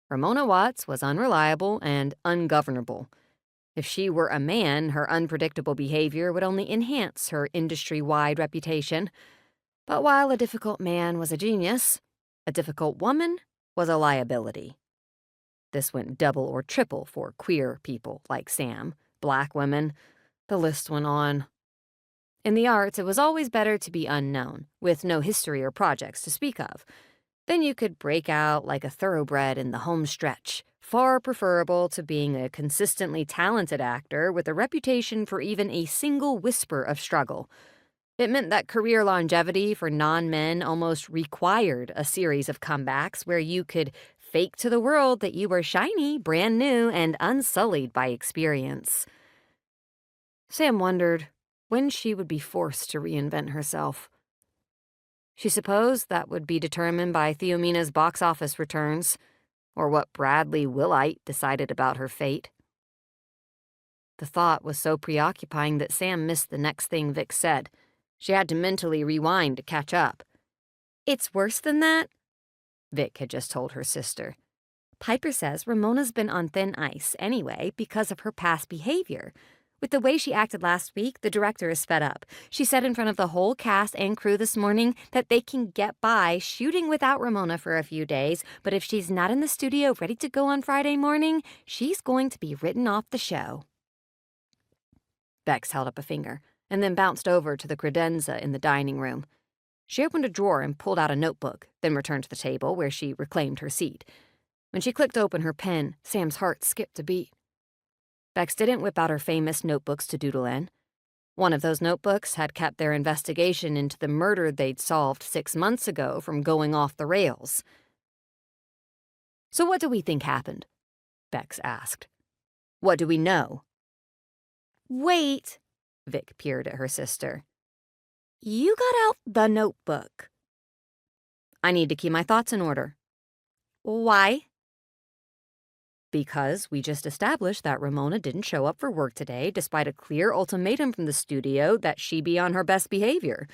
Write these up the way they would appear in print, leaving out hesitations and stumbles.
Ramona Watts was unreliable and ungovernable. If she were a man, her unpredictable behavior would only enhance her industry-wide reputation. But while a difficult man was a genius, a difficult woman was a liability. This went double or triple for queer people like Sam, black women. The list went on. In the arts, it was always better to be unknown, with no history or projects to speak of. Then you could break out like a thoroughbred in the home stretch, far preferable to being a consistently talented actor with a reputation for even a single whisper of struggle. It meant that career longevity for non-men almost required a series of comebacks where you could fake to the world that you were shiny, brand new, and unsullied by experience. Sam wondered when she would be forced to reinvent herself. She supposed that would be determined by Theomina's box office returns, or what Bradley Willite decided about her fate. The thought was so preoccupying that Sam missed the next thing Vic said. She had to mentally rewind to catch up. "It's worse than that," Vic had just told her sister. "Piper says Ramona's been on thin ice anyway because of her past behavior. With the way she acted last week, the director is fed up. She said in front of the whole cast and crew this morning that they can get by shooting without Ramona for a few days, but if she's not in the studio ready to go on Friday morning, she's going to be written off the show." Bex held up a finger and then bounced over to the credenza in the dining room. She opened a drawer and pulled out a notebook, then returned to the table where she reclaimed her seat. When she clicked open her pen, Sam's heart skipped a beat. Bex didn't whip out her famous notebooks to doodle in. One of those notebooks had kept their investigation into the murder they'd solved 6 months ago from going off the rails. "So what do we think happened?" Bex asked. "What do we know?" "Wait," Vic peered at her sister. "You got out the notebook." "I need to keep my thoughts in order." "Why?" "Because we just established that Ramona didn't show up for work today despite a clear ultimatum from the studio that she be on her best behavior.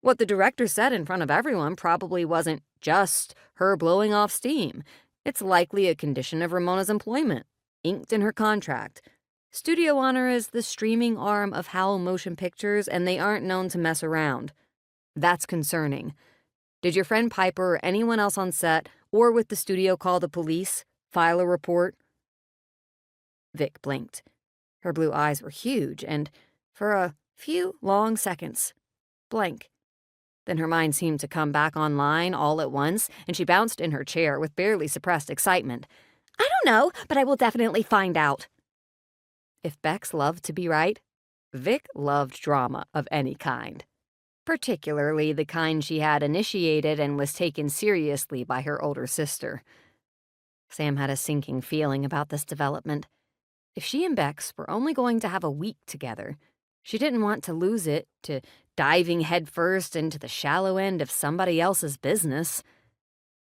What the director said in front of everyone probably wasn't just her blowing off steam. It's likely a condition of Ramona's employment, inked in her contract. Studio Honor is the streaming arm of Howl Motion Pictures, and they aren't known to mess around. That's concerning. Did your friend Piper or anyone else on set or with the studio call the police? File a report?" Vic blinked. Her blue eyes were huge and, for a few long seconds, blank. Then her mind seemed to come back online all at once, and she bounced in her chair with barely suppressed excitement. "I don't know, but I will definitely find out." If Bex loved to be right, Vic loved drama of any kind, particularly the kind she had initiated and was taken seriously by her older sister. Sam had a sinking feeling about this development. If she and Bex were only going to have a week together, she didn't want to lose it to diving headfirst into the shallow end of somebody else's business.